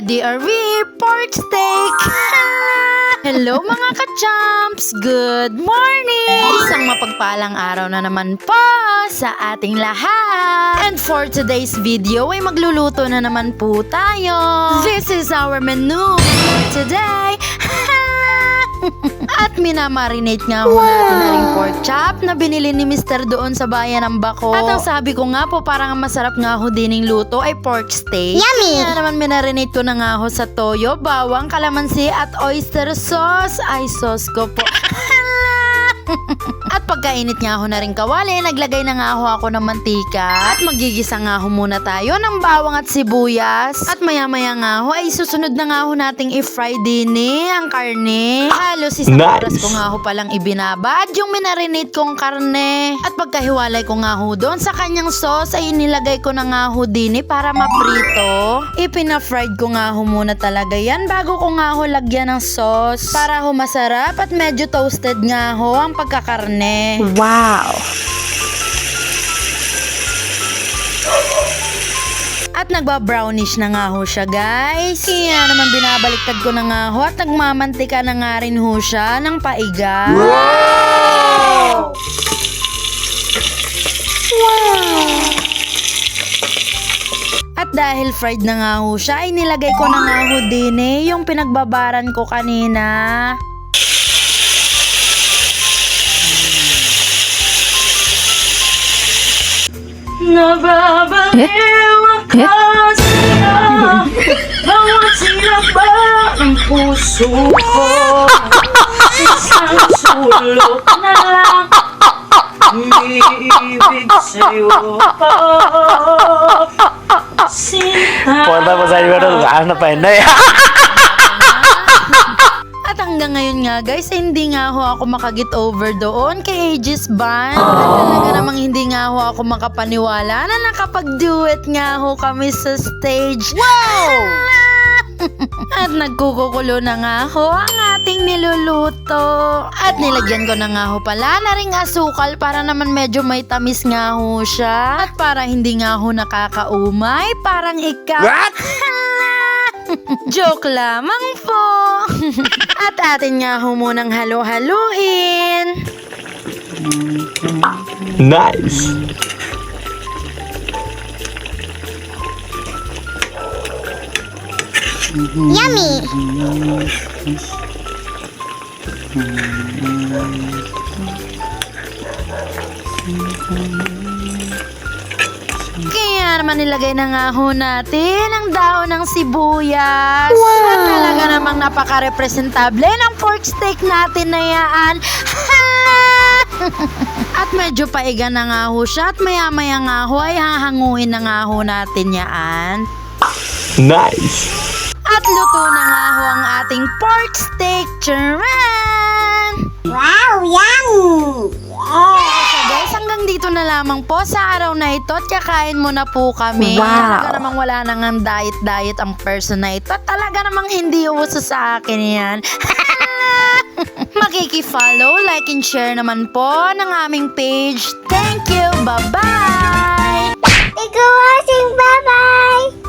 ready are we? Pork steak! Hello mga ka-champs! Good morning! Isang mapagpalang araw na naman po sa ating lahat! And for today's video ay magluluto na naman po tayo! This is our menu for today! At minamarinate nga ho natin na ring pork chop na binili ni Mr. doon sa bayan ng Bako. At ang sabi ko nga po parang masarap nga ho dining luto ay pork steak. Yummy! Kaya naman minarinate ko na nga ho sa toyo, bawang, kalamansi at oyster sauce. Ay sauce ko po. At pagkainit nga ho na rin kawali, naglagay na nga ho ako ng mantika. At magigisa nga ho muna tayo ng bawang at sibuyas. At maya maya nga ho ay susunod na nga ho nating i-fry din ang karne. Halos isang oras ko nga ho palang ibinabad yung minarinate kong karne. At pagkahiwalay ko nga ho doon sa kanyang sauce ay inilagay ko na nga ho din para maprito. Ipina-fried ko nga ho muna talaga yan bago ko nga ho lagyan ng sauce. Para ho masarap at medyo toasted nga ho ang pagkakarne. Wow! At nagba-brownish na nga ho siya, guys. Kaya naman binabaliktad ko na nga ho at nagmamantika na nga rin ho siya ng paiga. Wow! At dahil fried na nga ho siya, ay nilagay ko na nga ho din yung pinagbabaran ko kanina. Nababaliw ako sa'yo. Bawat sinaba ng puso ko. Isang sulok na lang ibig sa'yo. Sinta. Punta mo sa iyo doon, ano pa yun? At hanggang ngayon nga guys, hindi nga ho ako makagit over doon kay Aegis Band. At talaga namang hindi nga ho ako makapaniwala na nakapag-duet nga ho kami sa stage. Wow! At nagkukukulo na nga ho ang ating niluluto. At nilagyan ko na nga ho pala na ring asukal para naman medyo may tamis nga ho siya. At para hindi nga ho nakakaumay, parang ikaw. What? Joke lamang po. At atin nga ho munang halo-haluin. Nice! Yummy! Kaya naman nilagay na nga ho natin ang daon ng sibuyas. Wow! At talaga namang napaka-representable ng pork steak natin na yan. At medyo paiga na nga ho siya at maya-maya nga ho ay hahanguin na nga ho natin yan. Nice! At luto na nga ho ang ating pork steak. Charan! Wow! Yummy! So guys, hanggang dito na lamang po sa araw na ito at kakain muna po kami. Wow. Talaga namang wala nang diet ang person na ito. At talaga namang hindi uso sa akin yan. Makiki-follow, like and share naman po ng aming page. Thank you! Bye-bye! Thank you for watching! Bye-bye!